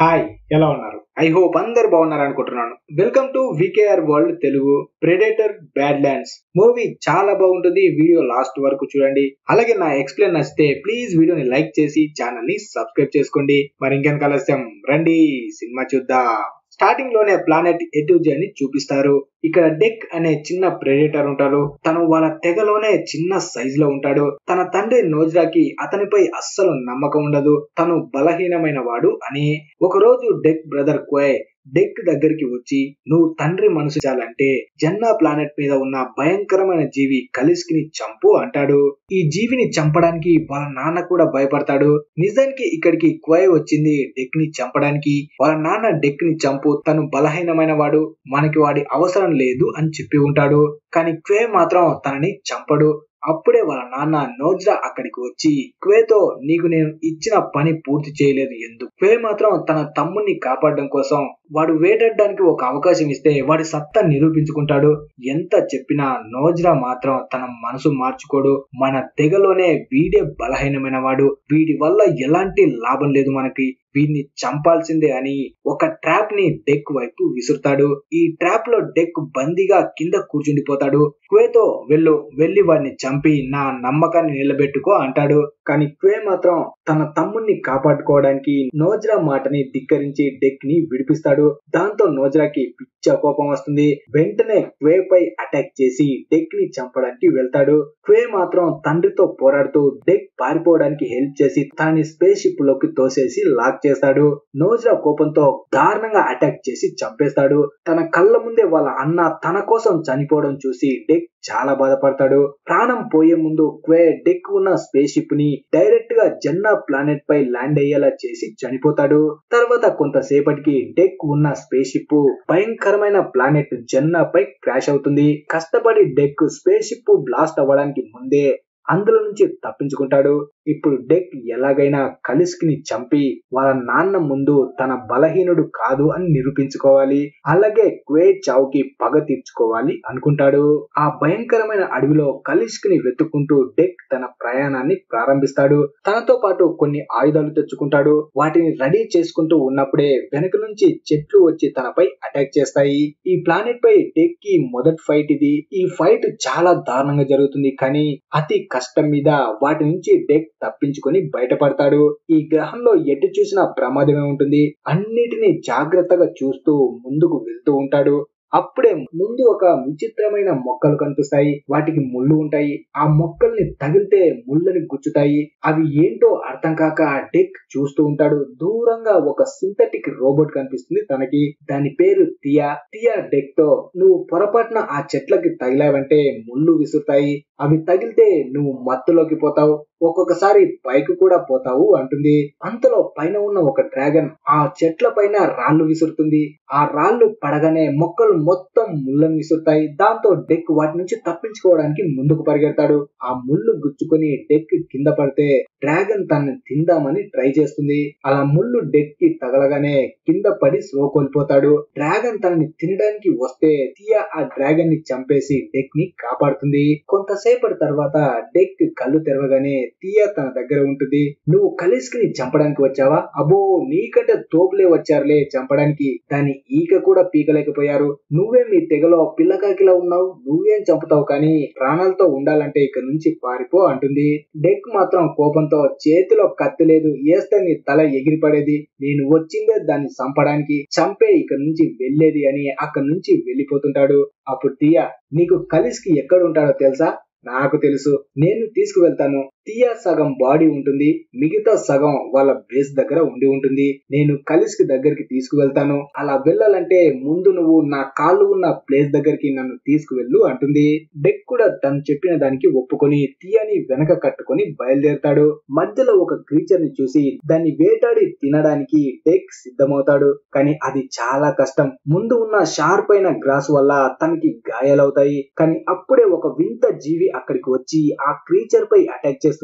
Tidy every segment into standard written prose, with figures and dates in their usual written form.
Hi, ఎలా ఉన్నారు? I hope అందరు బాగున్నారు అనుకుంటున్నాను. Welcome to VKR world Telugu. Predator bad lands movie చాలా బాగుంటుంది. వీడియో లాస్ట్ వరకు చూడండి. అలాగే నా ఎక్స్ప్లెయిన్ నచ్చితే ప్లీజ్ వీడియోని లైక్ చేసి ఛానల్ ని సబ్స్క్రైబ్ చేసుకోండి. మరి ఇంకెంత ఆలస్యం, రండి సినిమా చూద్దాం. స్టార్టింగ్ లోనే ప్లానెట్ ఎటుజీ అని చూపిస్తారు. ఇక్కడ డెక్ అనే చిన్న ప్రెడేటర్ ఉంటాడు. తను వాళ్ళ తెగలోనే చిన్న సైజ్ లో ఉంటాడు. తన తండ్రి నోజ్రాకి అతనిపై అస్సలు నమ్మకం ఉండదు. తను బలహీనమైన వాడు అని. ఒకరోజు డెక్ బ్రదర్ క్వే డెక్ దగ్గరికి వచ్చి, నువ్వు తండ్రి మనసు చాలంటే జన్నా ప్లానెట్ మీద ఉన్న భయంకరమైన జీవి కలిస్కిని చంపు అంటాడు. ఈ జీవిని చంపడానికి వాళ్ళ నాన్న కూడా భయపడతాడు. నిజానికి ఇక్కడికి క్వే వచ్చింది డెక్ ని చంపడానికి. వాళ్ళ నాన్న డెక్ ని చంపు, తను బలహీనమైన వాడు, మనకి వాడి అవసరం లేదు అని చెప్పి ఉంటాడు. కానీ క్వే మాత్రం తనని చంపడు. అప్పుడే వాళ్ళ నాన్న నోజ్రా అక్కడికి వచ్చి, క్వేతో నీకు నేను ఇచ్చిన పని పూర్తి చేయలేదు ఎందుకు? క్వే మాత్రం తన తమ్ముడిని కాపాడడం కోసం వాడు వేటాడడానికి ఒక అవకాశం ఇస్తే వాడి సత్తా నిరూపించుకుంటాడు. ఎంత చెప్పినా నోజ్రా మాత్రం తన మనసు మార్చుకోడు. మన తెగలోనే వీడే బలహీనమైన వాడు, వీడి వల్ల ఎలాంటి లాభం లేదు మనకి, వీడిని చంపాల్సిందే అని ఒక ట్రాప్ ని డెక్ వైపు విసురుతాడు. ఈ ట్రాప్ లో డెక్ బందీగా కింద కూర్చుండిపోతాడు. క్వేతో వెళ్ళి వాడిని చంపి నా నమ్మకాన్ని నిలబెట్టుకో అంటాడు. కానీ క్వే మాత్రం తన తమ్ముడిని కాపాడుకోవడానికి నోజ్రా మాటని ధిక్కరించి డెక్ ని విడిపిస్తాడు. దాంతో నోజ్రాకి పిచ్చ కోపం వస్తుంది. వెంటనే క్వే పై అటాక్ చేసి డెక్ ని చంపడానికి వెళ్తాడు. క్వే మాత్రం తండ్రితో పోరాడుతూ డెక్ పారిపోవడానికి హెల్ప్ చేసి తనని స్పేస్ షిప్ లోకి తోసేసి లాక్ చేస్తాడు. నోజ్రా కోపంతో దారుణంగా అటాక్ చేసి చంపేస్తాడు. తన కళ్ళ ముందే వాళ్ళ అన్న తన కోసం చనిపోవడం చూసి డెక్ చాలా బాధపడతాడు. ప్రాణం పోయే ముందు క్వే డెక్ ఉన్న స్పేస్ షిప్ ని డైరెక్ట్ గా జన్నా ప్లానెట్ పై ల్యాండ్ అయ్యేలా చేసి చనిపోతాడు. తర్వాత కొంతసేపటికి డెక్ ఉన్న స్పేస్ షిప్ భయంకరమైన ప్లానెట్ జన్నా పై క్రాష్ అవుతుంది. కష్టపడి డెక్ స్పేస్ షిప్ బ్లాస్ట్ అవ్వడానికి ముందే అందులో నుంచి తప్పించుకుంటాడు. ఇప్పుడు డెక్ ఎలాగైనా కలిస్కిని చంపి వాళ్ళ నాన్న ముందు తన బలహీనుడు కాదు అని నిరూపించుకోవాలి. అలాగే క్వే చావుకి పగ తీర్చుకోవాలి అనుకుంటాడు. ఆ భయంకరమైన అడవిలో కలిస్కిని వెతుక్కుంటూ డెక్ తన ప్రయాణాన్ని ప్రారంభిస్తాడు. తనతో పాటు కొన్ని ఆయుధాలు తెచ్చుకుంటాడు. వాటిని రెడీ చేసుకుంటూ ఉన్నప్పుడే వెనక నుంచి చెట్లు వచ్చి తనపై అటాక్ చేస్తాయి. ఈ ప్లానెట్ పై డెక్ కి మొదటి ఫైట్ ఇది. ఈ ఫైట్ చాలా దారుణంగా జరుగుతుంది. కానీ అతి కష్టం మీద వాటి నుంచి డెక్ తప్పించుకొని బయటపడతాడు. ఈ గ్రహంలో ఎటు చూసినా ప్రమాదమే ఉంటుంది. అన్నిటినీ జాగ్రత్తగా చూస్తూ ముందుకు వెళ్తూ ఉంటాడు. అప్పుడే ముందు ఒక విచిత్రమైన మొక్కలు కనిపిస్తాయి. వాటికి ముళ్ళు ఉంటాయి. ఆ మొక్కల్ని తగిలితే ముళ్ళని గుచ్చుతాయి. అవి ఏంటో అర్థం కాక డెక్ చూస్తూ ఉంటాడు. దూరంగా ఒక సింథటిక్ రోబోట్ కనిపిస్తుంది తనకి. దాని పేరు టియా. టియా డెక్ తో, నువ్వు పొరపాటున ఆ చెట్లకి తగిలావంటే ముళ్ళు విసురుతాయి, అవి తగిలితే నువ్వు మత్తులోకి పోతావు, ఒక్కొక్కసారి పైకి కూడా పోతావు అంటుంది. అంతలో పైన ఉన్న ఒక డ్రాగన్ ఆ చెట్ల పైన రాళ్లు విసురుతుంది. ఆ రాళ్లు పడగానే మొక్కలు మొత్తం ముళ్ళను విసురుతాయి. దాంతో డెక్ వాటి నుంచి తప్పించుకోవడానికి ముందుకు పరిగెడతాడు. ఆ ముళ్ళు గుచ్చుకొని డెక్ కింద పడితే డ్రాగన్ తనని తిందామని ట్రై చేస్తుంది. అలా ముళ్ళు డెక్ కి తగలగానే కింద పడి స్లో కోల్పోతాడు. డ్రాగన్ తనని తినడానికి వస్తే టియా ఆ డ్రాగన్ ని చంపేసి డెక్ ని కాపాడుతుంది. కొంతసేపటి తర్వాత డెక్ కళ్ళు తెరవగానే టియా తన దగ్గర ఉంటుంది. నువ్వు కలిస్కిని చంపడానికి వచ్చావా? అబ్బో, నీకంటే తోపులే వచ్చారులే చంపడానికి, దాని ఈక కూడా పీకలేకపోయారు. నువ్వే మీ తెగలో పిల్లకాకిలా ఉన్నావు, నువ్వేం చంపుతావు, కానీ ప్రాణాలతో ఉండాలంటే ఇక నుంచి పారిపో అంటుంది. డెక్ మాత్రం కోపంతో, చేతిలో కత్తి లేదు, ఏస్తే నీ తల ఎగిరిపడేది, నేను వచ్చిందే దాన్ని చంపడానికి, చంపే ఇక నుంచి వెళ్లేది అని అక్కడి నుంచి వెళ్లిపోతుంటాడు. అప్పుడు టియా, నీకు కలిస్కి ఎక్కడ ఉంటాడో తెలుసా? నాకు తెలుసు, నేను తీసుకువెళ్తాను. టియా సగం బాడీ ఉంటుంది, మిగతా సగం వాళ్ళ బేస్ దగ్గర ఉండి ఉంటుంది. నేను కలిస్కి దగ్గరికి తీసుకువెళ్తాను. అలా వెళ్ళాలంటే ముందు నువ్వు నా కాళ్ళు ఉన్న ప్లేస్ దగ్గరికి నన్ను తీసుకువెళ్ళు అంటుంది. డెక్ కూడా తను చెప్పిన దానికి ఒప్పుకొని టియాని వెనక కట్టుకొని బయలుదేరుతాడు. మధ్యలో ఒక క్రీచర్ ని చూసి దాన్ని వేటాడి తినడానికి డెక్ సిద్ధమవుతాడు. కానీ అది చాలా కష్టం. ముందు ఉన్న షార్ప్ అయిన గ్రాస్ వల్ల తనకి గాయాలవుతాయి. కానీ అప్పుడే ఒక వింత జీవి అక్కడికి వచ్చి ఆ క్రీచర్ పై అటాక్ చేస్తుంది.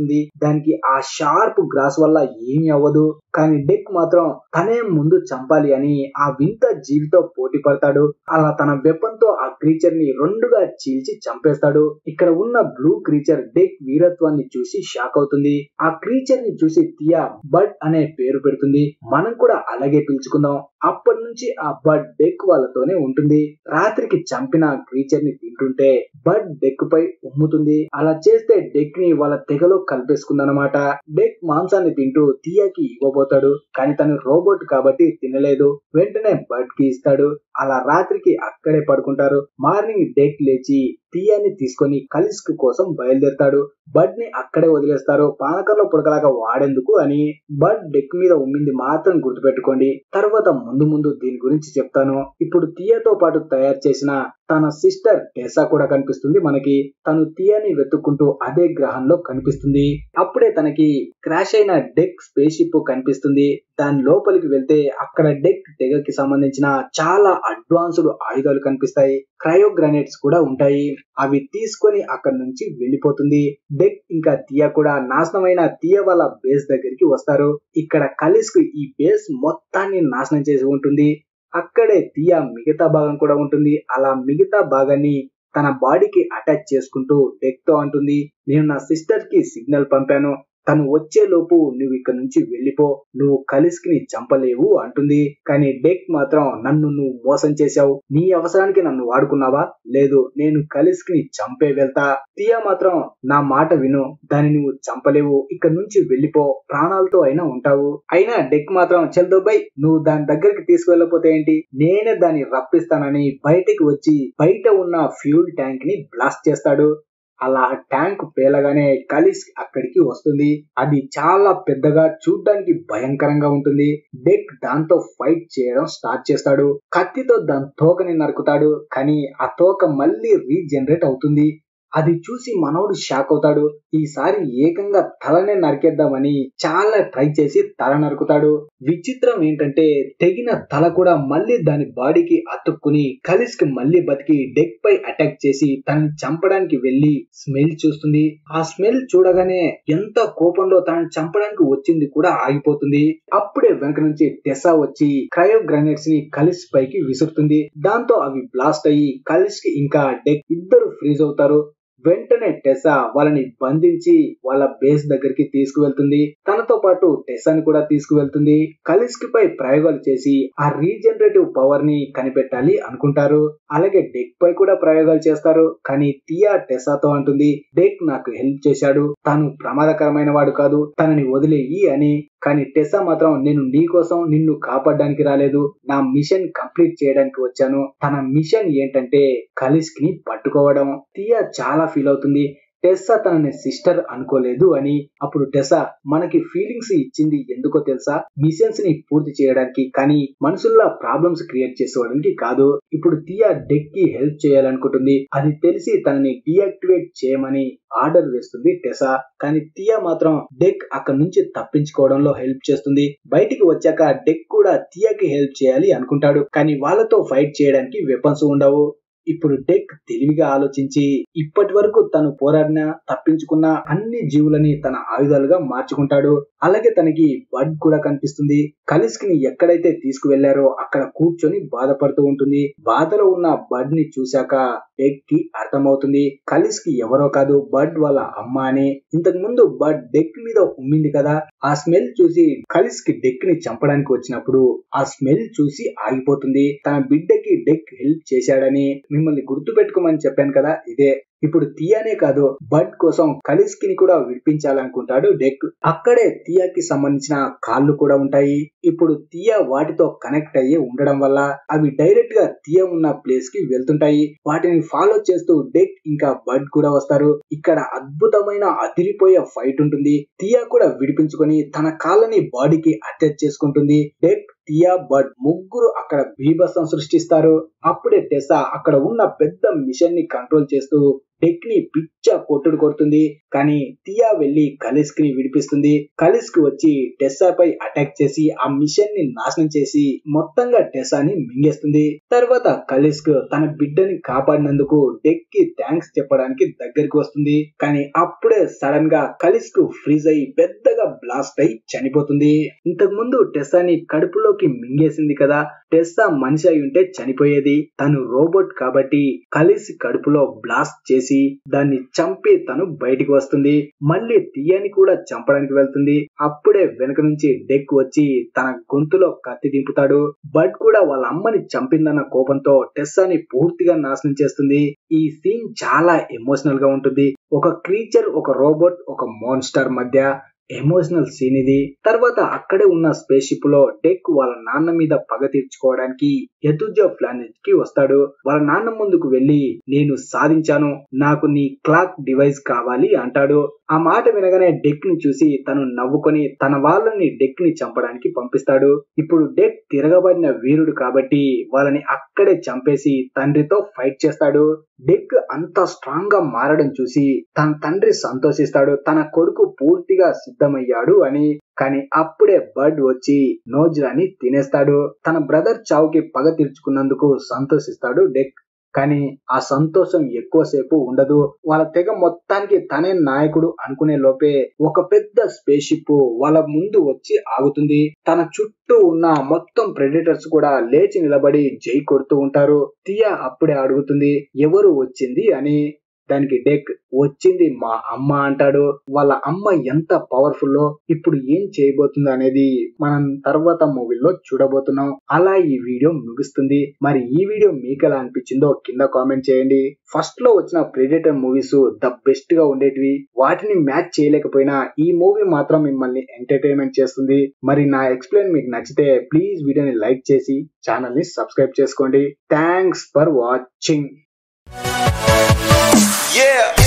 దానికి ఆ షార్ప్ గ్రాస్ వల్ల ఏమీ అవ్వదు. కానీ డెక్ మాత్రం తనే ముందు చంపాలి అని ఆ వింత జీవితో పోటీ పడతాడు. అలా తన వెపన్ తో ఆ క్రీచర్ ని రెండుగా చీల్చి చంపేస్తాడు. ఇక్కడ ఉన్న బ్లూ క్రీచర్ డెక్ వీరత్వాన్ని చూసి షాక్ అవుతుంది. ఆ క్రీచర్ ని చూసి టియా బడ్ అనే పేరు పెడుతుంది. మనం కూడా అలాగే పిలుచుకుందాం. అప్పటి నుంచి ఆ బడ్ డెక్ వాళ్ళతోనే ఉంటుంది. రాత్రికి చంపిన క్రీచర్ ని తింటుంటే బడ్ డెక్ పై ఉమ్ముతుంది. అలా చేస్తే డెక్ ని వాళ్ళ తెగలో కలిపేసుకుందనమాట. డెక్ మాంసాన్ని తింటూ టియాకి ఇవ్వబోతాడు. కానీ తను రోబోట్ కాబట్టి తినలేదు. వెంటనే బడ్ కి ఇస్తాడు. అలా రాత్రికి అక్కడే పడుకుంటారు. మార్నింగ్ డెక్ లేచి టియాని తీసుకొని కలిస్క్ కోసం బయలుదేరతాడు. బడ్ ని అక్కడే వదిలేస్తారు. పానకంలో పుడకలాగా వాడేందుకు అని. బడ్ డెక్ మీద ఉమ్మింది మాత్రం గుర్తుపెట్టుకోండి. తర్వాత ముందు ముందు దీని గురించి చెప్తాను. ఇప్పుడు టియాతో పాటు తయారు చేసిన తన సిస్టర్ టెసా కూడా కనిపిస్తుంది మనకి. తను టియాని వెతుక్కుంటూ అదే గ్రహంలో కనిపిస్తుంది. అప్పుడే తనకి క్రాష్ అయిన డెక్ స్పేస్ షిప్ కనిపిస్తుంది. దాని లోపలికి వెళ్తే అక్కడ డెక్ తెగకి సంబంధించిన చాలా అడ్వాన్స్డ్ ఆయుధాలు కనిపిస్తాయి. క్రయో గ్రానైట్స్ కూడా ఉంటాయి. అవి తీసుకొని అక్కడి నుంచి వెళ్లిపోతుంది. డెక్ ఇంకా టియా కూడా నాశనమైన టియా వాళ్ళ బేస్ దగ్గరికి వస్తారు. ఇక్కడ కలిస్క్ ఈ బేస్ మొత్తాన్ని నాశనం చేసి ఉంటుంది. అక్కడే టియా మిగతా భాగం కూడా ఉంటుంది. అలా మిగతా భాగాన్ని తన బాడీకి అటాచ్ చేసుకుంటూ డెక్ తో అంటుంది, నేను నా సిస్టర్ కి సిగ్నల్ పంపాను. తను వచ్చే లోపు నువ్వు ఇక్కడ నుంచి వెళ్ళిపో. నువ్వు కలిస్క్ ని చంపలేవు అంటుంది. కానీ డెక్ మాత్రం నన్ను నువ్వు మోసం చేశావు. నీ అవసరానికి నన్ను వాడుకున్నావా? లేదు, నేను కలిస్క్ ని చంపే వెళ్తా. టియా మాత్రం నా మాట విను. దాన్ని నువ్వు చంపలేవు. ఇక్కడ నుంచి వెళ్ళిపో. ప్రాణాలతో అయినా ఉంటావు. అయినా డెక్ మాత్రం చెల్దోబై, నువ్వు దాని దగ్గరికి తీసుకువెళ్ళకపోతే ఏంటి? నేనే దాన్ని రప్పిస్తానని బయటికి వచ్చి బయట ఉన్న ఫ్యూల్ ట్యాంక్ ని బ్లాస్ట్ చేస్తాడు. అలా ట్యాంక్ పేలగానే కలిస్క్ అక్కడికి వస్తుంది. అది చాలా పెద్దగా, చూడ్డానికి భయంకరంగా ఉంటుంది. డెక్ దాంతో ఫైట్ చేయడం స్టార్ట్ చేస్తాడు. కత్తితో దాని తోకని నరుకుతాడు. కానీ ఆ తోక మళ్ళీ రీజనరేట్ అవుతుంది. అది చూసి మనోడు షాక్ అవుతాడు. ఈసారి ఏకంగా తలనే నరికేద్దామని చాలా ట్రై చేసి తల నరుకుతాడు. విచిత్రం ఏంటంటే తెగిన తల కూడా మళ్ళీ దాని బాడీకి అతుక్కుని కలిస్క్ మళ్ళీ బతికి డెక్ పై అటాక్ చేసి తనని చంపడానికి వెళ్లి స్మెల్ చూస్తుంది. ఆ స్మెల్ చూడగానే ఎంత కోపంలో తనని చంపడానికి వచ్చింది కూడా ఆగిపోతుంది. అప్పుడే వెనక నుంచి టెసా వచ్చి క్రయో గ్రానైట్స్ ని కలిస్క్ పైకి విసురుతుంది. దాంతో అవి బ్లాస్ట్ అయ్యి కలిస్క్ ఇంకా డెక్ ఇద్దరు ఫ్రీజ్ అవుతారు. వెంటనే టెసా వాళ్ళని బంధించి వాళ్ళ బేస్ దగ్గరికి తీసుకువెళ్తుంది. తనతో పాటు టెసాని కూడా తీసుకువెళ్తుంది. కలిస్క్ పై ప్రయోగాలు చేసి ఆ రీజనరేటివ్ పవర్ ని కనిపెట్టాలి అనుకుంటారు. అలాగే డెక్ పై కూడా ప్రయోగాలు చేస్తారు. కానీ టియా టెసాతో అంటుంది, డెక్ నాకు హెల్ప్ చేశాడు. తాను ప్రమాదకరమైన వాడు కాదు. తనని వదిలేయి అని. కానీ టెసా మాత్రం నేను నీ కోసం నిన్ను కాపాడడానికి రాలేదు. నా మిషన్ కంప్లీట్ చేయడానికి వచ్చాను. తన మిషన్ ఏంటంటే కలిస్క్ ని పట్టుకోవడం. టియా చాలా ఫీల్ అవుతుంది. టెస్సా తనని సిస్టర్ అనుకోలేదు అని. అప్పుడు టెస్సా మనకి ఫీలింగ్స్ ఇచ్చింది ఎందుకో తెలుసా? మిషన్స్ ని పూర్తి చేయడానికి, కానీ మనుషుల్లా ప్రాబ్లమ్స్ క్రియేట్ చేసుకోవడానికి కాదు. ఇప్పుడు టియా డెక్ కి హెల్ప్ చేయాలనుకుంటుంది. అది తెలిసి తనని డియాక్టివేట్ చేయమని ఆర్డర్ వేస్తుంది టెసా. కానీ టియా మాత్రం డెక్ అక్కడి నుంచి తప్పించుకోవడంలో హెల్ప్ చేస్తుంది. బయటికి వచ్చాక డెక్ కూడా టియాకి హెల్ప్ చేయాలి అనుకుంటాడు. కానీ వాళ్ళతో ఫైట్ చేయడానికి వెపన్స్ ఉండవు. ఇప్పుడు డెక్ తెలివిగా ఆలోచించి ఇప్పటి వరకు తను పోరాడిన తప్పించుకున్న అన్ని జీవులని తన ఆయుధాలుగా మార్చుకుంటాడు. అలాగే తనకి బడ్ కూడా కనిపిస్తుంది. కలిస్క్ ని ఎక్కడైతే తీసుకువెళ్లారో అక్కడ కూర్చొని బాధపడుతూ ఉంటుంది. బాధలో ఉన్న బడ్ ని చూశాక డెక్ కి అర్థమవుతుంది కలిస్క్ ఎవరో కాదు, బడ్ వాళ్ళ అమ్మ అని. ఇంతకు ముందు బడ్ డెక్ మీద ఉమ్మింది కదా. ఆ స్మెల్ చూసి కలిస్క్ డెక్ ని చంపడానికి వచ్చినప్పుడు ఆ స్మెల్ చూసి ఆగిపోతుంది. తన బిడ్డకి డెక్ హెల్ప్ చేశాడని. మిమ్మల్ని గుర్తు పెట్టుకోమని చెప్పాను కదా, ఇదే. ఇప్పుడు టియానే కాదు, బడ్ కోసం కలిస్క్ ని కూడా విడిపించాలనుకుంటాడు డెక్. అక్కడే టియాకి సంబంధించిన కాళ్ళు కూడా ఉంటాయి. ఇప్పుడు టియా వాటితో కనెక్ట్ అయ్యి ఉండడం వల్ల అవి డైరెక్ట్ గా టియా ఉన్న ప్లేస్ కి వెళ్తుంటాయి. వాటిని ఫాలో చేస్తూ డెక్ ఇంకా బడ్ కూడా వస్తారు. ఇక్కడ అద్భుతమైన అదిరిపోయే ఫైట్ ఉంటుంది. టియా కూడా విడిపించుకొని తన కాళ్ళని బాడీకి అటాచ్ చేసుకుంటుంది. డెక్, టియా, బడ్ ముగ్గురు అక్కడ బీభత్సం సృష్టిస్తారు. అప్పుడే టెసా అక్కడ ఉన్న పెద్ద మిషన్ ని కంట్రోల్ చేస్తూ డెక్ ని పిచ్చ కొట్టుడు కొడుతుంది. కానీ టియా వెళ్లి కలిస్క్ ని విడిపిస్తుంది. కలిస్క్ వచ్చి టెస్సాపై అటాక్ చేసి ఆ మిషన్ ని నాశనం చేసి మొత్తంగా టెస్సాని మింగేస్తుంది. తర్వాత కలిస్క్ తన బిడ్డని కాపాడినందుకు డెక్ కి థ్యాంక్స్ చెప్పడానికి దగ్గరికి వస్తుంది. కానీ అప్పుడే సడన్ గా కలిస్క్ ఫ్రీజ్ అయి పెద్దగా బ్లాస్ట్ అయి చనిపోతుంది. ఇంతకు ముందు టెస్సాని కడుపులోకి మింగేసింది కదా, టెస్సా మనిషి అయి ఉంటే చనిపోయేది. తను రోబోట్ కాబట్టి కలిసి కడుపులో బ్లాస్ట్ చేసి దాన్ని చంపి తను బయటికి వస్తుంది. మళ్ళీ టియాని కూడా చంపడానికి వెళ్తుంది. అప్పుడే వెనక నుంచి డెక్ వచ్చి తన గొంతులో కత్తి దింపుతాడు. బడ్ కూడా వాళ్ళ అమ్మని చంపిందన్న కోపంతో టెస్సాని పూర్తిగా నాశనం చేస్తుంది. ఈ సీన్ చాలా ఎమోషనల్ గా ఉంటుంది. ఒక క్రీచర్, ఒక రోబోట్, ఒక మాన్స్టర్ మధ్య ఎమోషనల్ సీన్ ఇది. తర్వాత అక్కడే ఉన్న స్పేస్ షిప్ లో డెక్ వాళ్ళ నాన్న మీద పగ తీర్చుకోవడానికి ఎతుజా ప్లానెట్ కి వస్తాడు. వాళ్ళ నాన్న ముందుకు వెళ్లి నేను సాధించాను, నాకు నీ క్లాక్ డివైస్ కావాలి అంటాడు. ఆ మాట వినగానే డెక్ ని చూసి తను నవ్వుకొని తన వాళ్ళని డెక్ ని చంపడానికి పంపిస్తాడు. ఇప్పుడు డెక్ తిరగబడిన వీరుడు కాబట్టి వాళ్ళని అక్కడే చంపేసి తండ్రితో ఫైట్ చేస్తాడు. డెక్ అంత స్ట్రాంగ్ గా మారడం చూసి తన తండ్రి సంతోషిస్తాడు, తన కొడుకు పూర్తిగా సిద్ధమయ్యాడు అని. కానీ అప్పుడే బర్డ్ వచ్చి నోజ్రాని తినేస్తాడు. తన బ్రదర్ చావుకి పగ తీర్చుకున్నందుకు సంతోషిస్తాడు డెక్. కానీ ఆ సంతోషం ఎక్కువసేపు ఉండదు. వాళ్ళ తెగ మొత్తానికి తనే నాయకుడు అనుకునే లోపే ఒక పెద్ద స్పేస్ షిప్ వాళ్ళ ముందు వచ్చి ఆగుతుంది. తన చుట్టూ ఉన్న మొత్తం ప్రెడేటర్స్ కూడా లేచి నిలబడి జై కొడుతూ ఉంటారు. టియా అప్పుడే అడుగుతుంది ఎవరు వచ్చింది అని. దానికి డెక్ వచ్చింది మా అమ్మ అంటాడు. వాళ్ళ అమ్మ ఎంత పవర్ఫుల్ ఇప్పుడు ఏం చేయబోతుందో అనేది మనం తర్వాత మూవీలో చూడబోతున్నాం. అలా ఈ వీడియో ముగుస్తుంది. మరి ఈ వీడియో మీకు ఎలా అనిపించిందో కింద కామెంట్ చేయండి. ఫస్ట్ లో వచ్చిన ప్రెడేటర్ మూవీస్ ద బెస్ట్ గా ఉండేటివి. వాటిని మ్యాచ్ చేయలేకపోయినా ఈ మూవీ మాత్రం మిమ్మల్ని ఎంటర్టైన్మెంట్ చేస్తుంది. మరి నా ఎక్స్ప్లెయిన్ మీకు నచ్చితే ప్లీజ్ వీడియోని లైక్ చేసి ఛానల్ ని సబ్స్క్రైబ్ చేసుకోండి. Thanks for watching. Yeah.